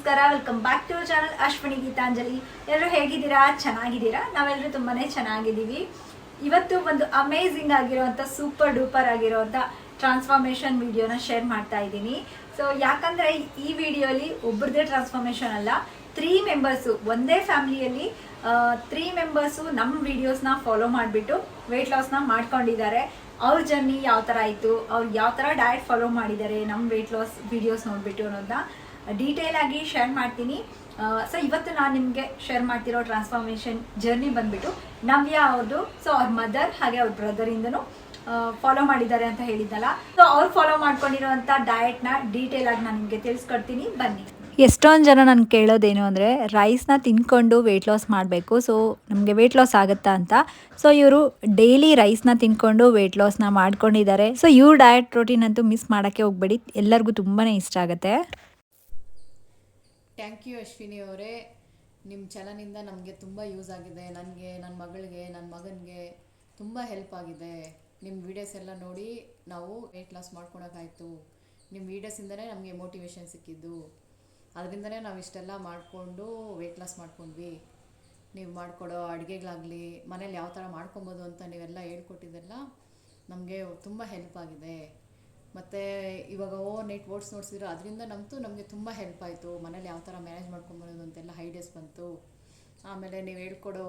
ನಮಸ್ಕಾರ, welcome back to channel Ashwini Geetanjali. ಎಲ್ಲರೂ ಹೇಗಿದ್ದೀರಾ? ಚೆನ್ನಾಗಿದ್ದೀರಾ? ನಾವೆಲ್ಲರೂ ತುಂಬಾ ಚೆನ್ನಾಗಿದ್ದೀವಿ. ಇವತ್ತು ಒಂದು ಅಮೇಝಿಂಗ್ ಆಗಿರುವಂಥ ಸೂಪರ್ ಡೂಪರ್ ಆಗಿರುವಂಥ ಟ್ರಾನ್ಸ್ಫಾರ್ಮೇಷನ್ ವಿಡಿಯೋನ ಶೇರ್ ಮಾಡ್ತಾ ಇದ್ದೀನಿ. ಸೊ ಯಾಕಂದರೆ ಈ ವಿಡಿಯೋಲಿ ಒಬ್ಬರದೇ ಟ್ರಾನ್ಸ್ಫಾರ್ಮೇಷನ್ ಅಲ್ಲ, 3 ಮೆಂಬರ್ಸು ಒಂದೇ ಫ್ಯಾಮಿಲಿಯಲ್ಲಿ 3 ಮೆಂಬರ್ಸು ನಮ್ಮ ವಿಡಿಯೋಸ್ನ ಫಾಲೋ ಮಾಡಿಬಿಟ್ಟು ವೆಯ್ಟ್ ಲಾಸ್ನ ಮಾಡ್ಕೊಂಡಿದ್ದಾರೆ. ಅವ್ರ ಜರ್ನಿ ಯಾವ ಥರ ಆಯಿತು, ಅವ್ರು ಯಾವ ಥರ ಡಯಟ್ ಫಾಲೋ ಮಾಡಿದ್ದಾರೆ ನಮ್ಮ ವೆಯ್ಟ್ ಲಾಸ್ ವಿಡಿಯೋಸ್ ನೋಡಿಬಿಟ್ಟು ಅನ್ನೋದನ್ನ ಡೀಟೇಲ್ ಆಗಿ ಶೇರ್ ಮಾಡ್ತೀನಿ. ಸೊ ಇವತ್ತು ನಾನು ನಿಮಗೆ ಶೇರ್ ಮಾಡ್ತಿರೋ ಟ್ರಾನ್ಸ್ಫಾರ್ಮೇಷನ್ ಜರ್ನಿ ಬಂದ್ಬಿಟ್ಟು ನವ್ಯ ಅವ್ರದ್ದು. ಸೊ ಅವ್ರ ಮದರ್ ಹಾಗೆ ಅವ್ರ ಬ್ರದರಿಂದನೂ ಫಾಲೋ ಮಾಡಿದ್ದಾರೆ ಅಂತ ಹೇಳಿದ್ದಲ್ಲ. ಸೊ ಅವ್ರು ಫಾಲೋ ಮಾಡ್ಕೊಂಡಿರೋಂಥ ಡಯಟ್ನ ಡೀಟೇಲ್ ಆಗಿ ನಾನು ನಿಮಗೆ ತಿಳಿಸ್ಕೊಡ್ತೀನಿ, ಬನ್ನಿ. ಎಷ್ಟೊಂದು ಜನ ನಾನು ಕೇಳೋದೇನು ಅಂದರೆ ರೈಸ್ನ ತಿನ್ಕೊಂಡು ವೆಯ್ಟ್ ಲಾಸ್ ಮಾಡಬೇಕು, ಸೊ ನಮಗೆ ವೆಯ್ಟ್ ಲಾಸ್ ಆಗುತ್ತಾ ಅಂತ. ಸೊ ಇವರು ಡೈಲಿ ರೈಸ್ನ ತಿನ್ಕೊಂಡು ವೆಯ್ಟ್ ಲಾಸ್ನ ಮಾಡ್ಕೊಂಡಿದ್ದಾರೆ. ಸೊ ಇವ್ರ ಡಯಟ್ ರೋಟೀನ್ ಅಂತೂ ಮಿಸ್ ಮಾಡೋಕ್ಕೆ ಹೋಗ್ಬೇಡಿ, ಎಲ್ಲರಿಗೂ ತುಂಬಾ ಇಷ್ಟ ಆಗುತ್ತೆ. ಥ್ಯಾಂಕ್ ಯು ಅಶ್ವಿನಿ ಅವರೇ. ನಿಮ್ಮ ಚಾನಲಿಂದ ನಮಗೆ ತುಂಬ ಯೂಸ್ ಆಗಿದೆ. ನನಗೆ, ನನ್ನ ಮಗಳಿಗೆ, ನನ್ನ ಮಗನಿಗೆ ತುಂಬ ಹೆಲ್ಪ್ ಆಗಿದೆ. ನಿಮ್ಮ ವೀಡಿಯೋಸ್ ಎಲ್ಲ ನೋಡಿ ನಾವು ವೆಯ್ಟ್ ಲಾಸ್ ಮಾಡ್ಕೊಳಕ್ಕಾಯ್ತು. ನಿಮ್ಮ ವೀಡಿಯೋಸಿಂದನೇ ನಮಗೆ ಮೋಟಿವೇಶನ್ ಸಿಕ್ಕಿದ್ದು. ಅದರಿಂದನೇ ನಾವು ಇಷ್ಟೆಲ್ಲ ಮಾಡಿಕೊಂಡು ವೆಯ್ಟ್ ಲಾಸ್ ಮಾಡ್ಕೊಂಡ್ವಿ. ನೀವು ಮಾಡಿಕೊಡೋ ಅಡುಗೆಗಳಾಗಲಿ, ಮನೇಲಿ ಯಾವ ಥರ ಮಾಡ್ಕೊಬೋದು ಅಂತ ನೀವೆಲ್ಲ ಹೇಳ್ಕೊಟ್ಟಿದ್ದೆಲ್ಲ ನಮಗೆ ತುಂಬ ಹೆಲ್ಪ್ ಆಗಿದೆ. ಮತ್ತು ಇವಾಗ ಓವರ್ ನೈಟ್ ಓಟ್ಸ್ ನೋಡಿಸಿದ್ರು, ಅದರಿಂದ ನಮಗೆ ತುಂಬ ಹೆಲ್ಪ್ ಆಯಿತು. ಮನೇಲಿ ಯಾವ ಥರ ಮ್ಯಾನೇಜ್ ಮಾಡ್ಕೊಂಬರೋದು ಅಂತೆಲ್ಲ ಐಡಿಯಾಸ್ ಬಂತು. ಆಮೇಲೆ ನೀವು ಹೇಳ್ಕೊಡೋ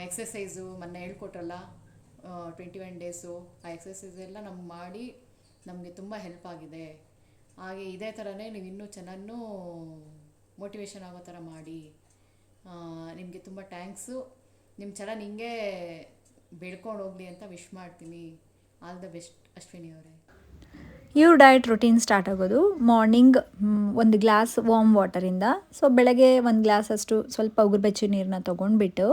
ಎಕ್ಸಸೈಸು ಮೊನ್ನೆ ಹೇಳ್ಕೊಟ್ರಲ್ಲ 21 ಡೇಸು, ಆ ಎಕ್ಸಸೈಸ್ ಎಲ್ಲ ನಮ್ಗೆ ಮಾಡಿ ನಮಗೆ ತುಂಬ ಹೆಲ್ಪ್ ಆಗಿದೆ. ಹಾಗೆ ಇದೇ ಥರನೇ ನೀವು ಇನ್ನೂ ಚೆನ್ನಾಗಿ ಮೋಟಿವೇಶನ್ ಆಗೋ ಥರ ಮಾಡಿ. ನಿಮಗೆ ತುಂಬ ಥ್ಯಾಂಕ್ಸು. ನಿಮ್ಮ ಚಾನಲ್ ಹಿಂಗೆ ಬೆಳ್ಕೊಂಡು ಹೋಗಲಿ ಅಂತ ವಿಶ್ ಮಾಡ್ತೀನಿ. ಆಲ್ ದ ಬೆಸ್ಟ್ ಅಶ್ವಿನಿ ಅವರೇ. ಇವ್ರ ಡಯಟ್ ರೊಟೀನ್ ಸ್ಟಾರ್ಟ್ ಆಗೋದು ಮಾರ್ನಿಂಗ್ 1 ಗ್ಲಾಸ್ ವಾರ್ಮ್ ವಾಟರಿಂದ. ಸೊ ಬೆಳಗ್ಗೆ 1 ಗ್ಲಾಸಷ್ಟು ಸ್ವಲ್ಪ ಉಗುರು ಬೆಚ್ಚು ನೀರನ್ನ ತೊಗೊಂಡ್ಬಿಟ್ಟು,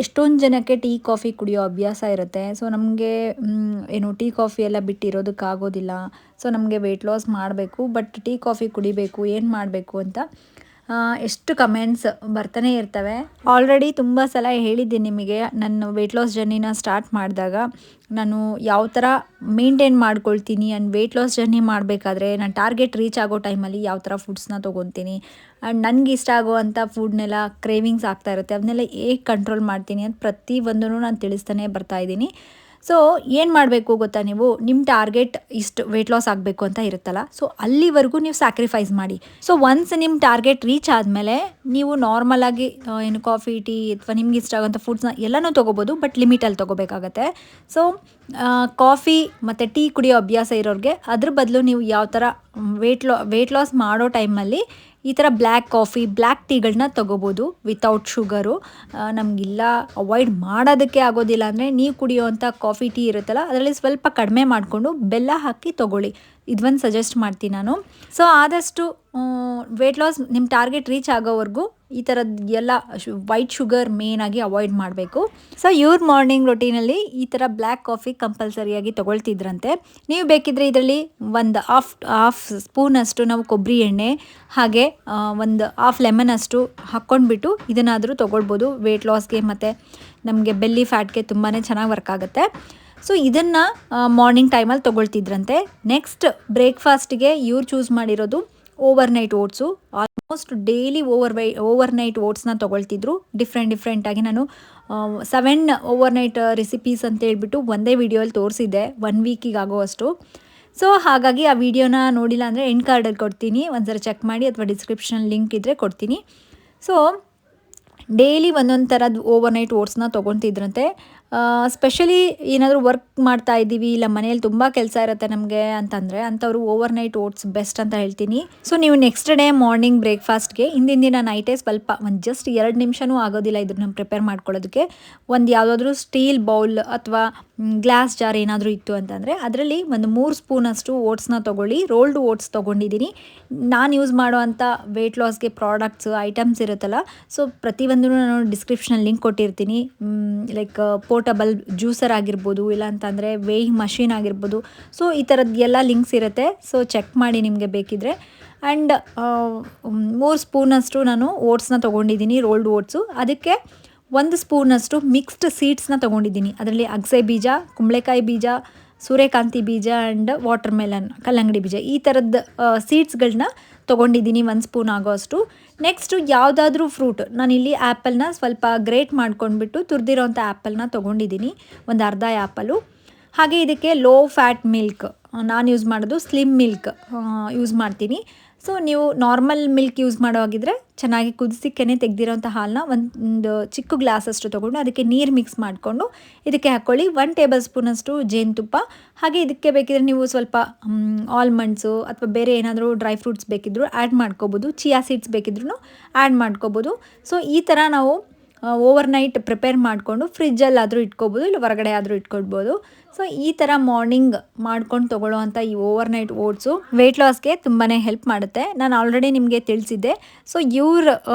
ಎಷ್ಟೊಂದು ಜನಕ್ಕೆ ಟೀ ಕಾಫಿ ಕುಡಿಯೋ ಅಭ್ಯಾಸ ಇರುತ್ತೆ. ಸೊ ನಮಗೆ ಏನು ಟೀ ಕಾಫಿ ಎಲ್ಲ ಬಿಟ್ಟಿರೋದಕ್ಕಾಗೋದಿಲ್ಲ. ಸೊ ನಮಗೆ ವೆಯ್ಟ್ ಲಾಸ್ ಮಾಡಬೇಕು, ಬಟ್ ಟೀ ಕಾಫಿ ಕುಡಿಬೇಕು, ಏನು ಮಾಡಬೇಕು ಅಂತ ಎಷ್ಟು ಕಮೆಂಟ್ಸ್ ಬರ್ತಾನೆ ಇರ್ತವೆ. ಆಲ್ರೆಡಿ ತುಂಬ ಸಲ ಹೇಳಿದ್ದೀನಿ ನಿಮಗೆ, ನನ್ನ ವೆಯ್ಟ್ ಲಾಸ್ ಜರ್ನಿನ ಸ್ಟಾರ್ಟ್ ಮಾಡಿದಾಗ ನಾನು ಯಾವ ಥರ ಮೇಂಟೈನ್ ಮಾಡ್ಕೊಳ್ತೀನಿ, ಆ್ಯಂಡ್ ವೆಯ್ಟ್ ಲಾಸ್ ಜರ್ನಿ ಮಾಡಬೇಕಾದ್ರೆ ನಾನು ಟಾರ್ಗೆಟ್ ರೀಚ್ ಆಗೋ ಟೈಮಲ್ಲಿ ಯಾವ ಥರ ಫುಡ್ಸ್ನ ತೊಗೊತೀನಿ, ಆ್ಯಂಡ್ ನನಗೆ ಇಷ್ಟ ಆಗೋವಂಥ ಫುಡ್ನೆಲ್ಲ ಕ್ರೇವಿಂಗ್ಸ್ ಆಗ್ತಾ ಇರುತ್ತೆ, ಅದನ್ನೆಲ್ಲ ಹೇಗೆ ಕಂಟ್ರೋಲ್ ಮಾಡ್ತೀನಿ ಅಂತ ಪ್ರತಿಯೊಂದೂ ನಾನು ತಿಳಿಸ್ತಾನೆ ಬರ್ತಾಯಿದ್ದೀನಿ. ಸೊ ಏನು ಮಾಡಬೇಕು ಗೊತ್ತಾ, ನೀವು ನಿಮ್ಮ ಟಾರ್ಗೆಟ್ ಇಷ್ಟು ವೆಯ್ಟ್ ಲಾಸ್ ಆಗಬೇಕು ಅಂತ ಇರುತ್ತಲ್ಲ, ಸೊ ಅಲ್ಲಿವರೆಗೂ ನೀವು ಸ್ಯಾಕ್ರಿಫೈಸ್ ಮಾಡಿ. ಸೊ ಒನ್ಸ್ ನಿಮ್ಮ ಟಾರ್ಗೆಟ್ ರೀಚ್ ಆದಮೇಲೆ ನೀವು ನಾರ್ಮಲಾಗಿ ಏನು ಕಾಫಿ, ಟೀ ಅಥವಾ ನಿಮ್ಗೆ ಇಷ್ಟ ಆಗೋಂಥ ಫುಡ್ಸ್ನ ಎಲ್ಲನೂ ತೊಗೋಬೋದು, ಬಟ್ ಲಿಮಿಟಲ್ಲಿ ತೊಗೋಬೇಕಾಗತ್ತೆ. ಸೊ ಕಾಫಿ ಮತ್ತು ಟೀ ಕುಡಿಯೋ ಅಭ್ಯಾಸ ಇರೋರಿಗೆ ಅದ್ರ ಬದಲು ನೀವು ಯಾವ ಥರ ವೆಯ್ಟ್ ಲಾಸ್ ಮಾಡೋ ಟೈಮಲ್ಲಿ ಈ ಥರ ಬ್ಲ್ಯಾಕ್ ಕಾಫಿ, ಬ್ಲ್ಯಾಕ್ ಟೀಗಳನ್ನ ತೊಗೋಬೋದು ವಿತೌಟ್ ಶುಗರು. ನಮಗಿಲ್ಲ ಅವಾಯ್ಡ್ ಮಾಡೋದಕ್ಕೆ ಆಗೋದಿಲ್ಲ ಅಂದರೆ ನೀವು ಕುಡಿಯೋವಂಥ ಕಾಫಿ, ಟೀ ಇರುತ್ತಲ್ಲ ಅದರಲ್ಲಿ ಸ್ವಲ್ಪ ಕಡಿಮೆ ಮಾಡಿಕೊಂಡು ಬೆಲ್ಲ ಹಾಕಿ ತೊಗೊಳ್ಳಿ. ಇದೊಂದು ಸಜೆಸ್ಟ್ ಮಾಡ್ತೀನಿ ನಾನು. ಸೊ ಆದಷ್ಟು ವೆಯ್ಟ್ ಲಾಸ್ ನಿಮ್ಮ ಟಾರ್ಗೆಟ್ ರೀಚ್ ಆಗೋವರೆಗೂ ಈ ಥರದ್ದು ಎಲ್ಲ ವೈಟ್ ಶುಗರ್ ಮೇಯ್ನಾಗಿ ಅವಾಯ್ಡ್ ಮಾಡಬೇಕು. ಸೊ ಇವ್ರ ಮಾರ್ನಿಂಗ್ ರೊಟೀನಲ್ಲಿ ಈ ಥರ ಬ್ಲ್ಯಾಕ್ ಕಾಫಿ ಕಂಪಲ್ಸರಿಯಾಗಿ ತೊಗೊಳ್ತಿದ್ರಂತೆ. ನೀವು ಬೇಕಿದ್ದರೆ ಇದರಲ್ಲಿ ಒಂದು ಹಾಫ್ ಸ್ಪೂನಷ್ಟು ನಾವು ಕೊಬ್ಬರಿ ಎಣ್ಣೆ ಹಾಗೆ ಒಂದು ಹಾಫ್ ಲೆಮನಷ್ಟು ಹಾಕ್ಕೊಂಡ್ಬಿಟ್ಟು ಇದನ್ನಾದರೂ ತೊಗೊಳ್ಬೋದು. ವೆಯ್ಟ್ ಲಾಸ್ಗೆ ಮತ್ತು ನಮಗೆ ಬೆಲ್ಲಿ ಫ್ಯಾಟ್ಗೆ ತುಂಬಾ ಚೆನ್ನಾಗಿ ವರ್ಕ್ ಆಗುತ್ತೆ. ಸೊ ಇದನ್ನು ಮಾರ್ನಿಂಗ್ ಟೈಮಲ್ಲಿ ತೊಗೊಳ್ತಿದ್ರಂತೆ. ನೆಕ್ಸ್ಟ್ ಬ್ರೇಕ್ಫಾಸ್ಟ್ಗೆ ಇವ್ರು ಚೂಸ್ ಮಾಡಿರೋದು overnight oats. Almost daily overnight ಓಟ್ಸ್ನ ತೊಗೊಳ್ತಿದ್ರು. ಡಿಫ್ರೆಂಟಾಗಿ ನಾನು 7 ಓವರ್ ನೈಟ್ ರೆಸಿಪೀಸ್ ಅಂತ ಹೇಳ್ಬಿಟ್ಟು ಒಂದೇ ವಿಡಿಯೋಲ್ಲಿ ತೋರಿಸಿದ್ದೆ 1 ವೀಕಿಗೆ ಆಗೋವಷ್ಟು. ಸೊ ಹಾಗಾಗಿ ಆ ವಿಡಿಯೋನ ನೋಡಿಲ್ಲ ಅಂದರೆ ಎಂಡ್ ಕಾರ್ಡಲ್ಲಿ ಕೊಡ್ತೀನಿ, ಒಂದ್ಸರಿ ಚೆಕ್ ಮಾಡಿ, ಅಥವಾ ಡಿಸ್ಕ್ರಿಪ್ಷನ್ ಲಿಂಕ್ ಇದ್ದರೆ ಕೊಡ್ತೀನಿ. ಸೊ ಡೈಲಿ ಒಂದೊಂದು ಥರದ್ದು ಓವರ್ ನೈಟ್ ಓಟ್ಸ್ನ ತೊಗೊತಿದ್ರಂತೆ. ಸ್ಪೆಷಲಿ ಏನಾದರೂ ವರ್ಕ್ ಮಾಡ್ತಾ ಇದ್ದೀವಿ, ಇಲ್ಲ ಮನೇಲಿ ತುಂಬ ಕೆಲಸ ಇರುತ್ತೆ ನಮಗೆ ಅಂತಂದರೆ ಅಂಥವ್ರು ಓವರ್ ನೈಟ್ ಓಟ್ಸ್ ಬೆಸ್ಟ್ ಅಂತ ಹೇಳ್ತೀನಿ. ಸೊ ನೀವು ನೆಕ್ಸ್ಟ್ ಡೇ ಮಾರ್ನಿಂಗ್ ಬ್ರೇಕ್ಫಾಸ್ಟ್ಗೆ ಹಿಂದಿನ ದಿನ ನೈಟೇ ಸ್ವಲ್ಪ ಒಂದು ಜಸ್ಟ್ 2 ನಿಮಿಷನೂ ಆಗೋದಿಲ್ಲ ಇದನ್ನು ಪ್ರಿಪೇರ್ ಮಾಡ್ಕೊಳ್ಳೋದಕ್ಕೆ, ಒಂದು ಯಾವುದಾದ್ರೂ ಸ್ಟೀಲ್ ಬೌಲ್ ಅಥವಾ ಗ್ಲಾಸ್ ಜಾರ್ ಏನಾದರೂ ಇತ್ತು ಅಂತಂದರೆ ಅದರಲ್ಲಿ ಒಂದು 3 ಸ್ಪೂನಷ್ಟು ಓಟ್ಸ್ನ ತೊಗೊಳ್ಳಿ. ರೋಲ್ಡ್ ಓಟ್ಸ್ ತೊಗೊಂಡಿದ್ದೀನಿ. ನಾನು ಯೂಸ್ ಮಾಡೋ ಅಂಥ ವೆಯ್ಟ್ ಲಾಸ್ಗೆ ಪ್ರಾಡಕ್ಟ್ಸ್ ಐಟಮ್ಸ್ ಇರುತ್ತಲ್ಲ, ಸೊ ಪ್ರತಿಯೊಂದೂ ನಾನು ಡಿಸ್ಕ್ರಿಪ್ಷನ್ ಲಿಂಕ್ ಕೊಟ್ಟಿರ್ತೀನಿ. ಲೈಕ್ ಪೋರ್ಟಬಲ್ ಜ್ಯೂಸರ್ ಆಗಿರ್ಬೋದು, ಇಲ್ಲ ಅಂತಂದರೆ ವೇಯಿಂಗ್ ಮಷೀನ್ ಆಗಿರ್ಬೋದು. ಸೊ ಈ ಥರದ್ದು ಎಲ್ಲ ಲಿಂಕ್ಸ್ ಇರುತ್ತೆ, ಸೊ ಚೆಕ್ ಮಾಡಿ ನಿಮಗೆ ಬೇಕಿದ್ದರೆ. ಆ್ಯಂಡ್ 3 ಸ್ಪೂನಷ್ಟು ನಾನು ಓಟ್ಸ್ನ ತೊಗೊಂಡಿದ್ದೀನಿ, ರೋಲ್ಡ್ ಓಟ್ಸು. ಅದಕ್ಕೆ 1 ಸ್ಪೂನಷ್ಟು ಮಿಕ್ಸ್ಡ್ ಸೀಡ್ಸ್ನ ತೊಗೊಂಡಿದ್ದೀನಿ. ಅದರಲ್ಲಿ ಅಗಸೆ ಬೀಜ, ಕುಂಬಳಕಾಯಿ ಬೀಜ, ಸೂರ್ಯಕಾಂತಿ ಬೀಜ ಆ್ಯಂಡ್ ವಾಟರ್ ಮೆಲನ್, ಕಲ್ಲಂಗಡಿ ಬೀಜ, ಈ ಥರದ್ದು ಸೀಡ್ಸ್ಗಳನ್ನ ತೊಗೊಂಡಿದ್ದೀನಿ 1 ಸ್ಪೂನ್ ಆಗೋ ಅಷ್ಟು. ನೆಕ್ಸ್ಟು ಯಾವುದಾದ್ರೂ ಫ್ರೂಟ್, ನಾನಿಲ್ಲಿ ಆ್ಯಪಲ್ನ ಸ್ವಲ್ಪ ಗ್ರೇಟ್ ಮಾಡ್ಕೊಂಡ್ಬಿಟ್ಟು ತುರಿದಿರೋಂಥ ಆ್ಯಪಲ್ನ ತೊಗೊಂಡಿದ್ದೀನಿ, ಒಂದು ಅರ್ಧ ಆ್ಯಪಲು. ಹಾಗೆ ಇದಕ್ಕೆ ಲೋ ಫ್ಯಾಟ್ ಮಿಲ್ಕ್, ನಾನು ಯೂಸ್ ಮಾಡೋದು ಸ್ಲಿಮ್ ಮಿಲ್ಕ್ ಯೂಸ್ ಮಾಡ್ತೀನಿ. ಸೊ ನೀವು ನಾರ್ಮಲ್ ಮಿಲ್ಕ್ ಯೂಸ್ ಮಾಡೋ ಹಾಗಿದ್ರೆ ಚೆನ್ನಾಗಿ ಕುದಿಸಿಕ್ಕೇ ತೆಗೆದಿರೋಂಥ ಹಾಲನ್ನ ಒಂದು ಚಿಕ್ಕ ಗ್ಲಾಸಷ್ಟು ತೊಗೊಂಡು ಅದಕ್ಕೆ ನೀರು ಮಿಕ್ಸ್ ಮಾಡಿಕೊಂಡು ಇದಕ್ಕೆ ಹಾಕ್ಕೊಳ್ಳಿ. 1 ಟೇಬಲ್ ಸ್ಪೂನಷ್ಟು ಜೇನುತುಪ್ಪ. ಹಾಗೆ ಇದಕ್ಕೆ ಬೇಕಿದ್ರೆ ನೀವು ಸ್ವಲ್ಪ ಆಲ್ಮಂಡ್ಸು ಅಥವಾ ಬೇರೆ ಏನಾದರೂ ಡ್ರೈ ಫ್ರೂಟ್ಸ್ ಬೇಕಿದ್ದರೂ ಆ್ಯಡ್ ಮಾಡ್ಕೋಬೋದು. ಚಿಯಾ ಸೀಡ್ಸ್ ಬೇಕಿದ್ರೂ ಆ್ಯಡ್ ಮಾಡ್ಕೋಬೋದು. ಸೊ ಈ ಥರ ನಾವು ಓವರ್ನೈಟ್ ಪ್ರಿಪೇರ್ ಮಾಡಿಕೊಂಡು ಫ್ರಿಜ್ಜಲ್ಲಾದರೂ ಇಟ್ಕೋಬೋದು, ಇಲ್ಲ ಹೊರಗಡೆ ಆದರೂ ಇಟ್ಕೊಳ್ಬೋದು. ಸೊ ಈ ಥರ ಮಾರ್ನಿಂಗ್ ಮಾಡ್ಕೊಂಡು ತೊಗೊಳ್ಳೋ ಅಂಥ ಈ ಓವರ್ನೈಟ್ ಓಟ್ಸು ವೆಯ್ಟ್ ಲಾಸ್ಗೆ ತುಂಬಾ ಹೆಲ್ಪ್ ಮಾಡುತ್ತೆ. ನಾನು ಆಲ್ರೆಡಿ ನಿಮಗೆ ತಿಳಿಸಿದ್ದೆ. ಸೊ ಇವ್ರ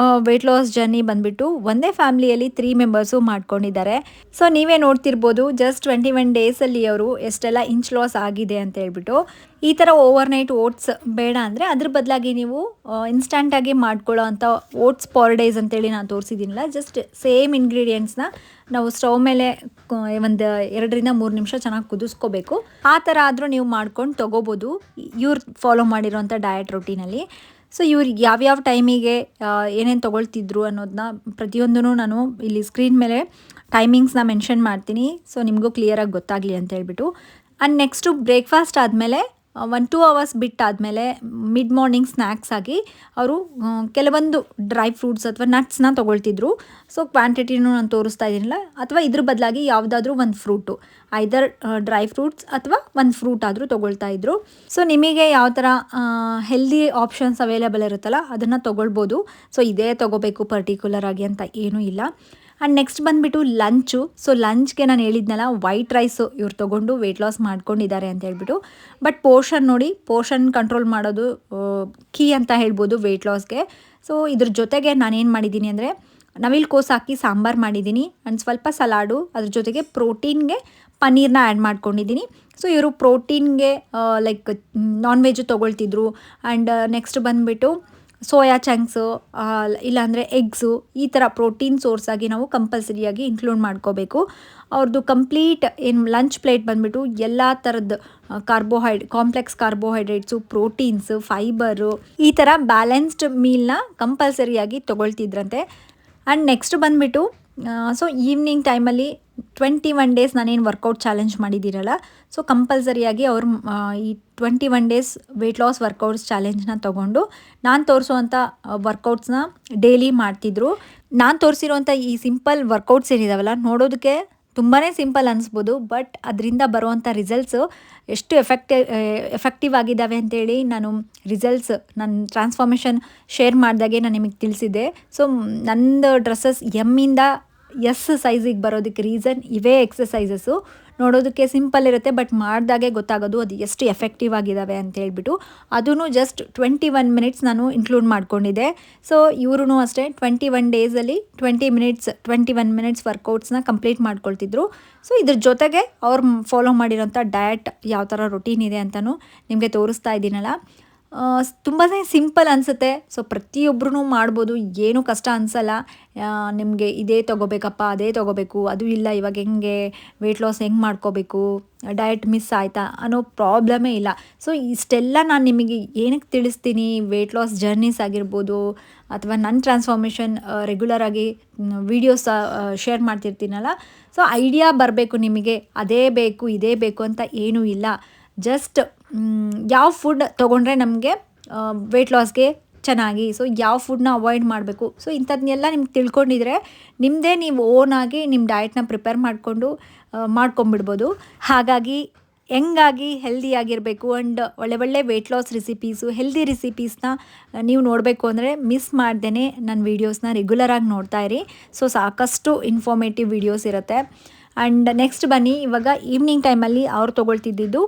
ವೆಯ್ಟ್ ಲಾಸ್ ಜರ್ನಿ ಬಂದುಬಿಟ್ಟು ಒಂದೇ ಫ್ಯಾಮ್ಲಿಯಲ್ಲಿ 3 ಮೆಂಬರ್ಸು ಮಾಡ್ಕೊಂಡಿದ್ದಾರೆ. ಸೊ ನೀವೇ ನೋಡ್ತಿರ್ಬೋದು, ಜಸ್ಟ್ 21 ಡೇಸಲ್ಲಿ ಅವರು ಎಷ್ಟೆಲ್ಲ ಇಂಚ್ ಲಾಸ್ ಆಗಿದೆ ಅಂತ ಹೇಳ್ಬಿಟ್ಟು. ಈ ಥರ ಓವರ್ನೈಟ್ ಓಟ್ಸ್ ಬೇಡ ಅಂದರೆ ಅದ್ರ ಬದಲಾಗಿ ನೀವು ಇನ್ಸ್ಟಂಟಾಗಿ ಮಾಡ್ಕೊಳ್ಳೋ ಅಂಥ ಓಟ್ಸ್ ಪಾರ್ಡೈಸ್ ಅಂತೇಳಿ ನಾನು ತೋರಿಸಿದ್ದೀನಲ್ಲ, ಜಸ್ಟ್ ಸೇಮ್ ಇಂಗ್ರೀಡಿಯೆಂಟ್ಸ್ನ ನಾವು ಸ್ಟವ್ ಮೇಲೆ ಒಂದು 2ರಿಂದ 3 ನಿಮಿಷ ಚೆನ್ನಾಗಿ ಕುದಿಸ್ಕೋಬೇಕು. ಆ ಥರ ಆದರೂ ನೀವು ಮಾಡ್ಕೊಂಡು ತೊಗೋಬೋದು ಇವ್ರು ಫಾಲೋ ಮಾಡಿರೋಂಥ ಡಯಟ್ ರೊಟೀನಲ್ಲಿ. ಸೊ ಇವ್ರು ಯಾವ್ಯಾವ ಟೈಮಿಗೆ ಏನೇನು ತೊಗೊಳ್ತಿದ್ರು ಅನ್ನೋದನ್ನ ಪ್ರತಿಯೊಂದೂ ನಾನು ಇಲ್ಲಿ ಸ್ಕ್ರೀನ್ ಮೇಲೆ ಟೈಮಿಂಗ್ಸ್ನ ಮೆನ್ಷನ್ ಮಾಡ್ತೀನಿ. ಸೊ ನಿಮಗೂ ಕ್ಲಿಯರಾಗಿ ಗೊತ್ತಾಗಲಿ ಅಂತ ಹೇಳ್ಬಿಟ್ಟು. ಆ್ಯಂಡ್ ನೆಕ್ಸ್ಟು ಬ್ರೇಕ್ಫಾಸ್ಟ್ ಆದಮೇಲೆ 1-2 ಅವರ್ಸ್ ಬಿಟ್ಟಾದಮೇಲೆ ಮಿಡ್ ಮಾರ್ನಿಂಗ್ ಸ್ನ್ಯಾಕ್ಸ್ ಆಗಿ ಅವರು ಕೆಲವೊಂದು ಡ್ರೈ ಫ್ರೂಟ್ಸ್ ಅಥವಾ ನಟ್ಸ್ನ ತೊಗೊಳ್ತಿದ್ರು. ಸೊ ಕ್ವಾಂಟಿಟಿನೂ ನಾನು ತೋರಿಸ್ತಾ ಇದ್ದೀನಲ್ಲ, ಅಥವಾ ಇದ್ರ ಬದಲಾಗಿ ಯಾವುದಾದ್ರೂ ಒಂದು ಫ್ರೂಟು, ಐದರ್ ಡ್ರೈ ಫ್ರೂಟ್ಸ್ ಅಥವಾ ಒಂದು ಫ್ರೂಟ್ ಆದರೂ ತೊಗೊಳ್ತಾ ಇದ್ರು. ಸೊ ನಿಮಗೆ ಯಾವ ಥರ ಹೆಲ್ದಿ ಆಪ್ಷನ್ಸ್ ಅವೈಲೇಬಲ್ ಇರುತ್ತಲ್ಲ ಅದನ್ನು ತೊಗೊಳ್ಬೋದು. ಸೊ ಇದೇ ತೊಗೋಬೇಕು ಪರ್ಟಿಕ್ಯುಲರ್ ಆಗಿ ಅಂತ ಏನೂ ಇಲ್ಲ. ಆ್ಯಂಡ್ ನೆಕ್ಸ್ಟ್ ಬಂದುಬಿಟ್ಟು ಲಂಚು. ಸೊ ಲಂಚ್ಗೆ ನಾನು ಹೇಳಿದ್ನಲ್ಲ, ವೈಟ್ ರೈಸು ಇವ್ರು ತೊಗೊಂಡು ವೆಯ್ಟ್ ಲಾಸ್ ಮಾಡ್ಕೊಂಡಿದ್ದಾರೆ ಅಂತ ಹೇಳ್ಬಿಟ್ಟು. ಬಟ್ ಪೋರ್ಷನ್ ನೋಡಿ, ಪೋರ್ಷನ್ ಕಂಟ್ರೋಲ್ ಮಾಡೋದು ಕೀ ಅಂತ ಹೇಳ್ಬೋದು ವೆಯ್ಟ್ ಲಾಸ್ಗೆ. ಸೊ ಇದ್ರ ಜೊತೆಗೆ ನಾನೇನು ಮಾಡಿದ್ದೀನಿ ಅಂದರೆ ನವಿಲು ಕೋಸು ಹಾಕಿ ಸಾಂಬಾರು ಮಾಡಿದ್ದೀನಿ. ಆ್ಯಂಡ್ ಸ್ವಲ್ಪ ಸಲಾಡು, ಅದ್ರ ಜೊತೆಗೆ ಪ್ರೋಟೀನ್ಗೆ ಪನ್ನೀರ್ನ ಆ್ಯಡ್ ಮಾಡ್ಕೊಂಡಿದ್ದೀನಿ. ಸೊ ಇವರು ಪ್ರೋಟೀನ್ಗೆ ಲೈಕ್ ನಾನ್ ವೆಜ್ಜು ತೊಗೊಳ್ತಿದ್ರು. ಆ್ಯಂಡ್ ನೆಕ್ಸ್ಟ್ ಬಂದುಬಿಟ್ಟು ಸೋಯಾ ಚಂಕ್ಸು, ಇಲ್ಲಾಂದರೆ ಎಗ್ಸು, ಈ ಥರ ಪ್ರೋಟೀನ್ ಸೋರ್ಸಾಗಿ ನಾವು ಕಂಪಲ್ಸರಿಯಾಗಿ ಇನ್ಕ್ಲೂಡ್ ಮಾಡ್ಕೋಬೇಕು. ಅವ್ರದ್ದು ಕಂಪ್ಲೀಟ್ ಏನು ಲಂಚ್ ಪ್ಲೇಟ್ ಬಂದುಬಿಟ್ಟು ಎಲ್ಲ ಥರದ್ದು ಕಾಂಪ್ಲೆಕ್ಸ್ ಕಾರ್ಬೋಹೈಡ್ರೇಟ್ಸು, ಪ್ರೋಟೀನ್ಸು, ಫೈಬರು, ಈ ಥರ ಬ್ಯಾಲೆನ್ಸ್ಡ್ ಮೀಲ್ನ ಕಂಪಲ್ಸರಿಯಾಗಿ ತೊಗೊಳ್ತಿದ್ರಂತೆ. ಆ್ಯಂಡ್ ನೆಕ್ಸ್ಟ್ ಬಂದುಬಿಟ್ಟು ಸೊ ಈವ್ನಿಂಗ್ ಟೈಮಲ್ಲಿ 21 ಡೇಸ್ ನಾನೇನು ವರ್ಕೌಟ್ ಚಾಲೆಂಜ್ ಮಾಡಿದ್ದೀರಲ್ಲ, ಸೊ ಕಂಪಲ್ಸರಿಯಾಗಿ ಅವರು ಈ 21 ಡೇಸ್ ವೆಯ್ಟ್ ಲಾಸ್ ವರ್ಕೌಟ್ಸ್ ಚಾಲೆಂಜ್ನ ತೊಗೊಂಡು ನಾನು ತೋರಿಸೋವಂಥ ವರ್ಕೌಟ್ಸ್ನ ಡೈಲಿ ಮಾಡ್ತಿದ್ರು. ನಾನು ತೋರಿಸಿರೋವಂಥ ಈ ಸಿಂಪಲ್ ವರ್ಕೌಟ್ಸ್ ಏನಿದಾವಲ್ಲ, ನೋಡೋದಕ್ಕೆ ತುಂಬಾ ಸಿಂಪಲ್ ಅನಿಸ್ಬೋದು, ಬಟ್ ಅದರಿಂದ ಬರುವಂಥ ರಿಸಲ್ಟ್ಸು ಎಷ್ಟು ಎಫೆಕ್ಟಿವ್ ಆಗಿದ್ದಾವೆ ಅಂತೇಳಿ ನಾನು ನನ್ನ ಟ್ರಾನ್ಸ್ಫಾರ್ಮೇಷನ್ ಶೇರ್ ಮಾಡಿದಾಗೆ ನಾನು ನಿಮಗೆ ತಿಳಿಸಿದ್ದೆ. ಸೊ ನಂದು ಡ್ರೆಸ್ಸಸ್ ಎಮ್ಮಿಂದ ಎಸ್ ಸೈಜಿಗೆ ಬರೋದಕ್ಕೆ ರೀಸನ್ ಇವೇ ಎಕ್ಸಸೈಸಸ್ಸು. ನೋಡೋದಕ್ಕೆ ಸಿಂಪಲ್ ಇರುತ್ತೆ, ಬಟ್ ಮಾಡಿದಾಗೆ ಗೊತ್ತಾಗೋದು ಅದು ಎಷ್ಟು ಎಫೆಕ್ಟಿವ್ ಆಗಿದ್ದಾವೆ ಅಂತ ಹೇಳ್ಬಿಟ್ಟು. ಅದೂ ಜಸ್ಟ್ 21 ಮಿನಿಟ್ಸ್ ನಾನು ಇನ್ಕ್ಲೂಡ್ ಮಾಡ್ಕೊಂಡಿದ್ದೆ. ಸೊ ಇವ್ರೂ ಅಷ್ಟೇ 21 ಡೇಸಲ್ಲಿ 21 ಮಿನಿಟ್ಸ್ ವರ್ಕೌಟ್ಸ್ನ ಕಂಪ್ಲೀಟ್ ಮಾಡ್ಕೊಳ್ತಿದ್ರು. ಸೊ ಇದ್ರ ಜೊತೆಗೆ ಅವ್ರು ಫಾಲೋ ಮಾಡಿರೋಂಥ ಡಯಟ್ ಯಾವ ಥರ ರೊಟೀನ್ ಇದೆ ಅಂತಲೂ ನಿಮಗೆ ತೋರಿಸ್ತಾ ಇದ್ದೀನಲ್ಲ. ತುಂಬಾ ಸಿಂಪಲ್ ಅನಿಸುತ್ತೆ. ಸೊ ಪ್ರತಿಯೊಬ್ಬರೂ ಮಾಡ್ಬೋದು, ಏನೂ ಕಷ್ಟ ಅನಿಸಲ್ಲ. ನಿಮಗೆ ಇದೇ ತೊಗೋಬೇಕಪ್ಪ, ಅದೇ ತೊಗೋಬೇಕು, ಅದು ಇಲ್ಲ, ಇವಾಗ ಹೆಂಗೆ ವೆಯ್ಟ್ ಲಾಸ್ ಹೆಂಗೆ ಮಾಡ್ಕೋಬೇಕು, ಡಯಟ್ ಮಿಸ್ ಆಯಿತಾ ಅನ್ನೋ ಪ್ರಾಬ್ಲಮೇ ಇಲ್ಲ. ಸೊ ಇಷ್ಟೆಲ್ಲ ನಾನು ನಿಮಗೆ ಏನಕ್ಕೆ ತಿಳಿಸ್ತೀನಿ, ವೆಯ್ಟ್ ಲಾಸ್ ಜರ್ನೀಸ್ ಆಗಿರ್ಬೋದು ಅಥವಾ ನನ್ನ ಟ್ರಾನ್ಸ್ಫಾರ್ಮೇಷನ್ ರೆಗ್ಯುಲರಾಗಿ ವೀಡಿಯೋಸ್ ಶೇರ್ ಮಾಡ್ತಿರ್ತೀನಲ್ಲ, ಸೊ ಐಡಿಯಾ ಬರಬೇಕು ನಿಮಗೆ, ಅದೇ ಬೇಕು ಇದೇ ಬೇಕು ಅಂತ ಏನೂ ಇಲ್ಲ. ಜಸ್ಟ್ ಯಾವ ಫುಡ್ ತೊಗೊಂಡ್ರೆ ನಮಗೆ ವೆಯ್ಟ್ ಲಾಸ್ಗೆ ಚೆನ್ನಾಗಿ, ಸೊ ಯಾವ ಫುಡ್ನ ಅವಾಯ್ಡ್ ಮಾಡಬೇಕು, ಸೊ ಇಂಥದ್ದನ್ನೆಲ್ಲ ನಿಮ್ಗೆ ತಿಳ್ಕೊಂಡಿದ್ರೆ ನಿಮ್ಮದೇ ನೀವು ಓನಾಗಿ ನಿಮ್ಮ ಡಯಟ್ನ ಪ್ರಿಪೇರ್ ಮಾಡ್ಕೊಂಬಿಡ್ಬೋದು. ಹಾಗಾಗಿ ಹೆಂಗಾಗಿ ಹೆಲ್ದಿಯಾಗಿರಬೇಕು ಆ್ಯಂಡ್ ಒಳ್ಳೆ ವೆಯ್ಟ್ ಲಾಸ್ ರೆಸಿಪೀಸು, ಹೆಲ್ದಿ ರೆಸಿಪೀಸ್ನ ನೀವು ನೋಡಬೇಕು ಅಂದರೆ ಮಿಸ್ ಮಾಡ್ದೇ ನನ್ನ ವೀಡಿಯೋಸ್ನ ರೆಗ್ಯುಲರಾಗಿ ನೋಡ್ತಾಯಿರಿ. ಸೊ ಸಾಕಷ್ಟು ಇನ್ಫಾರ್ಮೇಟಿವ್ ವೀಡಿಯೋಸ್ ಇರುತ್ತೆ. ಆ್ಯಂಡ್ ನೆಕ್ಸ್ಟ್ ಬನ್ನಿ, ಇವಾಗ ಈವ್ನಿಂಗ್ ಟೈಮಲ್ಲಿ ಅವ್ರು ತೊಗೊಳ್ತಿದ್ದು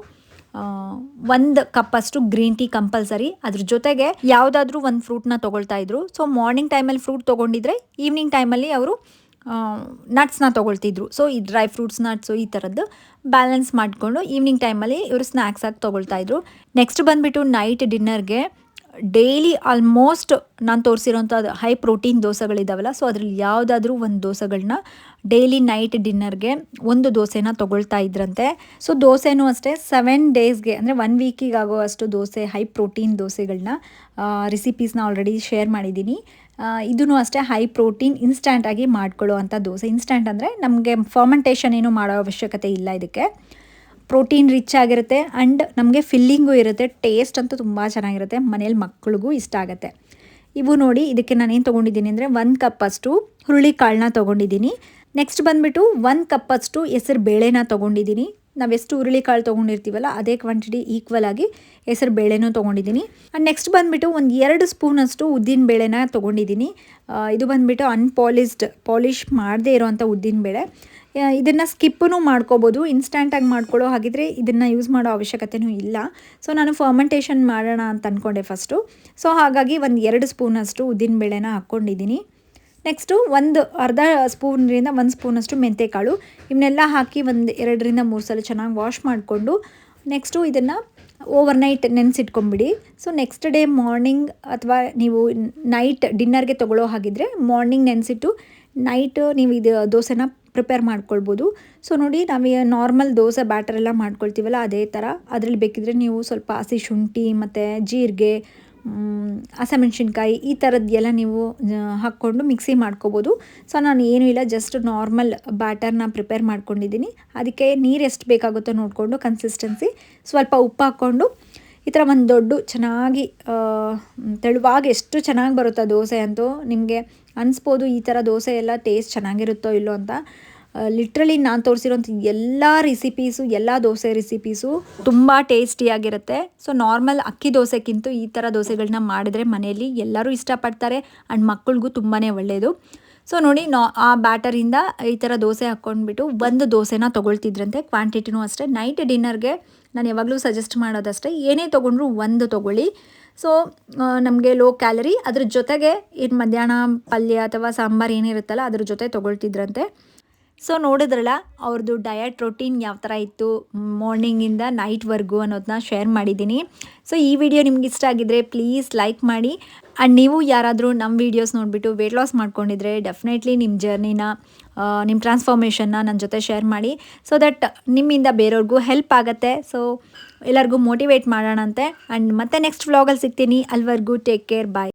1 ಕಪ್ಪಷ್ಟು ಗ್ರೀನ್ ಟೀ ಕಂಪಲ್ಸರಿ. ಅದ್ರ ಜೊತೆಗೆ ಯಾವುದಾದ್ರೂ ಒಂದು ಫ್ರೂಟ್ನ ತೊಗೊಳ್ತಾ ಇದ್ರು. ಸೊ ಮಾರ್ನಿಂಗ್ ಟೈಮಲ್ಲಿ ಫ್ರೂಟ್ ತೊಗೊಂಡಿದ್ರೆ ಈವ್ನಿಂಗ್ ಟೈಮಲ್ಲಿ ಅವರು ನಟ್ಸ್ನ ತೊಗೊಳ್ತಿದ್ರು. ಸೊ ಈ ಡ್ರೈ ಫ್ರೂಟ್ಸ್, ನಟ್ಸು, ಈ ಥರದ್ದು ಬ್ಯಾಲೆನ್ಸ್ ಮಾಡಿಕೊಂಡು ಈವ್ನಿಂಗ್ ಟೈಮಲ್ಲಿ ಇವರು ಸ್ನ್ಯಾಕ್ಸಾಗಿ ತೊಗೊಳ್ತಾ ಇದ್ರು. ನೆಕ್ಸ್ಟ್ ಬಂದುಬಿಟ್ಟು ನೈಟ್ ಡಿನ್ನರ್ಗೆ ಡೈಲಿ ಆಲ್ಮೋಸ್ಟ್ ನಾನು ತೋರಿಸಿರೋಂಥ ಹೈ ಪ್ರೋಟೀನ್ ದೋಸೆಗಳಿದ್ದಾವಲ್ಲ, ಸೊ ಅದ್ರಲ್ಲಿ ಯಾವುದಾದ್ರೂ ಒಂದು ದೋಸೆಗಳನ್ನ ಡೈಲಿ ನೈಟ್ ಡಿನ್ನರ್ಗೆ ಒಂದು ದೋಸೆನ ತೊಗೊಳ್ತಾ ಇದ್ರಂತೆ. ಸೊ ದೋಸೆನೂ ಅಷ್ಟೇ 7 ಡೇಸ್ಗೆ ಅಂದರೆ 1 ವೀಕಿಗೆ ಆಗೋ ಅಷ್ಟು ದೋಸೆ, ಹೈ ಪ್ರೋಟೀನ್ ದೋಸೆಗಳನ್ನ ರೆಸಿಪೀಸ್ನ ಆಲ್ರೆಡಿ ಶೇರ್ ಮಾಡಿದ್ದೀನಿ. ಇದೂ ಅಷ್ಟೇ ಹೈ ಪ್ರೋಟೀನ್ ಇನ್ಸ್ಟ್ಯಾಂಟಾಗಿ ಮಾಡ್ಕೊಳ್ಳೋ ಅಂಥ ದೋಸೆ. ಇನ್ಸ್ಟ್ಯಾಂಟ್ ಅಂದರೆ ನಮಗೆ ಫರ್ಮೆಂಟೇಷನ್ ಏನೂ ಮಾಡೋ ಅವಶ್ಯಕತೆ ಇಲ್ಲ. ಇದಕ್ಕೆ ಪ್ರೋಟೀನ್ ರಿಚ್ ಆಗಿರುತ್ತೆ ಆ್ಯಂಡ್ ನಮಗೆ ಫಿಲ್ಲಿಂಗು ಇರುತ್ತೆ. ಟೇಸ್ಟ್ ಅಂತೂ ತುಂಬ ಚೆನ್ನಾಗಿರುತ್ತೆ, ಮನೇಲಿ ಮಕ್ಕಳಿಗೂ ಇಷ್ಟ ಆಗುತ್ತೆ. ಇವು ನೋಡಿ, ಇದಕ್ಕೆ ನಾನೇನು ತೊಗೊಂಡಿದ್ದೀನಿ ಅಂದರೆ 1 ಕಪ್ಪಷ್ಟು ಹುರುಳಿಕಾಳನ್ನ ತೊಗೊಂಡಿದ್ದೀನಿ. ನೆಕ್ಸ್ಟ್ ಬಂದುಬಿಟ್ಟು 1 ಕಪ್ಪಷ್ಟು ಹೆಸರು ಬೇಳೆನ ತೊಗೊಂಡಿದ್ದೀನಿ. ನಾವೆಷ್ಟು ಹುರುಳಿಕಾಳು ತೊಗೊಂಡಿರ್ತೀವಲ್ಲ ಅದೇ ಕ್ವಾಂಟಿಟಿ ಈಕ್ವಲ್ ಆಗಿ ಹೆಸರು ಬೇಳೆನೂ ತೊಗೊಂಡಿದ್ದೀನಿ. ಆ್ಯಂಡ್ ನೆಕ್ಸ್ಟ್ ಬಂದುಬಿಟ್ಟು ಒಂದು 2 ಸ್ಪೂನಷ್ಟು ಉದ್ದಿನ ಬೇಳೆನ ತೊಗೊಂಡಿದ್ದೀನಿ. ಇದು ಬಂದುಬಿಟ್ಟು ಪಾಲಿಷ್ ಮಾಡದೇ ಇರೋವಂಥ ಉದ್ದಿನ ಬೇಳೆ. ಇದನ್ನು ಸ್ಕಿಪ್ಪೂ ಮಾಡ್ಕೋಬೋದು. ಇನ್ಸ್ಟ್ಯಾಂಟಾಗಿ ಮಾಡ್ಕೊಳ್ಳೋ ಹಾಗಿದ್ರೆ ಇದನ್ನು ಯೂಸ್ ಮಾಡೋ ಅವಶ್ಯಕತೆಯೂ ಇಲ್ಲ. ಸೊ ನಾನು ಫರ್ಮೆಂಟೇಷನ್ ಮಾಡೋಣ ಅಂತ ಅಂದ್ಕೊಂಡೆ ಫಸ್ಟು. ಸೊ ಹಾಗಾಗಿ ಒಂದು 2 ಸ್ಪೂನಷ್ಟು ಉದ್ದಿನ ಬೇಳೆನ ಹಾಕ್ಕೊಂಡಿದ್ದೀನಿ. ನೆಕ್ಸ್ಟು ಒಂದು ಅರ್ಧ ಸ್ಪೂನ್ರಿಂದ 1 ಸ್ಪೂನಷ್ಟು ಮೆಂತ್ಯಕಾಳು, ಇವನ್ನೆಲ್ಲ ಹಾಕಿ ಒಂದು 2ರಿಂದ 3 ಸಲ ಚೆನ್ನಾಗಿ ವಾಶ್ ಮಾಡಿಕೊಂಡು ನೆಕ್ಸ್ಟು ಇದನ್ನು ಓವರ್ನೈಟ್ ನೆನೆಸಿಟ್ಕೊಂಬಿಡಿ. ಸೊ ನೆಕ್ಸ್ಟ್ ಡೇ ಮಾರ್ನಿಂಗ್ ಅಥವಾ ನೀವು ನೈಟ್ ಡಿನ್ನರ್ಗೆ ತೊಗೊಳ್ಳೋ ಹಾಗಿದ್ರೆ ಮಾರ್ನಿಂಗ್ ನೆನೆಸಿಟ್ಟು ನೈಟ್ ನೀವು ಇದು ದೋಸೆನ ಪ್ರಿಪೇರ್ ಮಾಡ್ಕೊಳ್ಬೋದು. ಸೊ ನೋಡಿ, ನಾವು ನಾರ್ಮಲ್ ದೋಸೆ ಬ್ಯಾಟರೆಲ್ಲ ಮಾಡ್ಕೊಳ್ತೀವಲ್ಲ ಅದೇ ಥರ. ಅದರಲ್ಲಿ ಬೇಕಿದ್ರೆ ನೀವು ಸ್ವಲ್ಪ ಹಸಿ ಶುಂಠಿ ಮತ್ತು ಜೀರಿಗೆ, ಹಸಿಮೆಣ್ಸಿನ್ಕಾಯಿ ಈ ಥರದ್ದೆಲ್ಲ ನೀವು ಹಾಕ್ಕೊಂಡು ಮಿಕ್ಸಿ ಮಾಡ್ಕೋಬೋದು. ಸೊ ನಾನು ಏನೂ ಇಲ್ಲ, ಜಸ್ಟ್ ನಾರ್ಮಲ್ ಬ್ಯಾಟರ್ನ ಪ್ರಿಪೇರ್ ಮಾಡ್ಕೊಂಡಿದ್ದೀನಿ. ಅದಕ್ಕೆ ನೀರು ಎಷ್ಟು ಬೇಕಾಗುತ್ತೋ ನೋಡಿಕೊಂಡು ಕನ್ಸಿಸ್ಟೆನ್ಸಿ ಸ್ವಲ್ಪ ಉಪ್ಪು ಹಾಕ್ಕೊಂಡು ಈ ಥರ ಒಂದು ದೊಡ್ಡ ಚೆನ್ನಾಗಿ ತೆಳುವಾಗಿ ಎಷ್ಟು ಚೆನ್ನಾಗಿ ಬರುತ್ತೋ ದೋಸೆ ಅಂತೂ ನಿಮಗೆ ಅನಿಸ್ಬೋದು ಈ ಥರ ದೋಸೆ ಎಲ್ಲ ಟೇಸ್ಟ್ ಚೆನ್ನಾಗಿರುತ್ತೋ ಇಲ್ಲೋ ಅಂತ. ಲಿಟ್ರಲಿ ನಾನು ತೋರಿಸಿರೋಂಥ ಎಲ್ಲ ದೋಸೆ ರೆಸಿಪೀಸು ತುಂಬ ಟೇಸ್ಟಿಯಾಗಿರುತ್ತೆ. ಸೊ ನಾರ್ಮಲ್ ಅಕ್ಕಿ ದೋಸೆಗಿಂತ ಈ ಥರ ದೋಸೆಗಳನ್ನ ಮಾಡಿದ್ರೆ ಮನೆಯಲ್ಲಿ ಎಲ್ಲರೂ ಇಷ್ಟಪಡ್ತಾರೆ ಆ್ಯಂಡ್ ಮಕ್ಕಳಿಗೂ ತುಂಬಾ ಒಳ್ಳೆಯದು. ಸೊ ನೋಡಿ, ಆ ಬ್ಯಾಟರಿಂದ ಈ ಥರ ದೋಸೆ ಹಾಕ್ಕೊಂಡ್ಬಿಟ್ಟು ಒಂದು ದೋಸೆನ ತೊಗೊಳ್ತಿದ್ರಂತೆ. ಕ್ವಾಂಟಿಟಿನೂ ಅಷ್ಟೇ. ನೈಟ್ ಡಿನ್ನರ್ಗೆ ನಾನು ಯಾವಾಗಲೂ ಸಜೆಸ್ಟ್ ಮಾಡೋದಷ್ಟೇ, ಏನೇ ತೊಗೊಂಡ್ರೂ ಒಂದು ತೊಗೊಳ್ಳಿ. ಸೊ ನಮಗೆ ಲೋ ಕ್ಯಾಲರಿ. ಅದ್ರ ಜೊತೆಗೆ ಏನು ಮಧ್ಯಾಹ್ನ ಪಲ್ಯ ಅಥವಾ ಸಾಂಬಾರು ಏನಿರುತ್ತಲ್ಲ ಅದ್ರ ಜೊತೆ ತೊಗೊಳ್ತಿದ್ರಂತೆ. ಸೊ ನೋಡಿದ್ರಲ್ಲ ಅವ್ರದ್ದು ಡಯಟ್ ರೊಟೀನ್ ಯಾವ ಥರ ಇತ್ತು ಮಾರ್ನಿಂಗಿಂದ ನೈಟ್ವರೆಗೂ ಅನ್ನೋದನ್ನ ಶೇರ್ ಮಾಡಿದ್ದೀನಿ. ಸೊ ಈ ವಿಡಿಯೋ ನಿಮ್ಗೆ ಇಷ್ಟ ಆಗಿದ್ದರೆ ಪ್ಲೀಸ್ ಲೈಕ್ ಮಾಡಿ. ಆ್ಯಂಡ್ ನೀವು ಯಾರಾದರೂ ನಮ್ಮ ವೀಡಿಯೋಸ್ ನೋಡಿಬಿಟ್ಟು ವೆಯ್ಟ್ ಲಾಸ್ ಮಾಡ್ಕೊಂಡಿದ್ರೆ ಡೆಫಿನೆಟ್ಲಿ ನಿಮ್ಮ ಜರ್ನಿನ, ನಿಮ್ಮ ಟ್ರಾನ್ಸ್ಫಾರ್ಮೇಷನ್ನ ನನ್ನ ಜೊತೆ ಶೇರ್ ಮಾಡಿ. ಸೊ ದಟ್ ನಿಮ್ಮಿಂದ ಬೇರೆಯವ್ರಿಗೂ ಹೆಲ್ಪ್ ಆಗುತ್ತೆ. ಸೊ ಎಲ್ಲರಿಗೂ ಮೋಟಿವೇಟ್ ಮಾಡೋಣಂತೆ. ಆ್ಯಂಡ್ ಮತ್ತೆ ನೆಕ್ಸ್ಟ್ ವ್ಲಾಗಲ್ಲಿ ಸಿಗ್ತೀನಿ. ಅಲ್ಲಿವರೆಗೂ ಟೇಕ್ ಕೇರ್, ಬಾಯ್.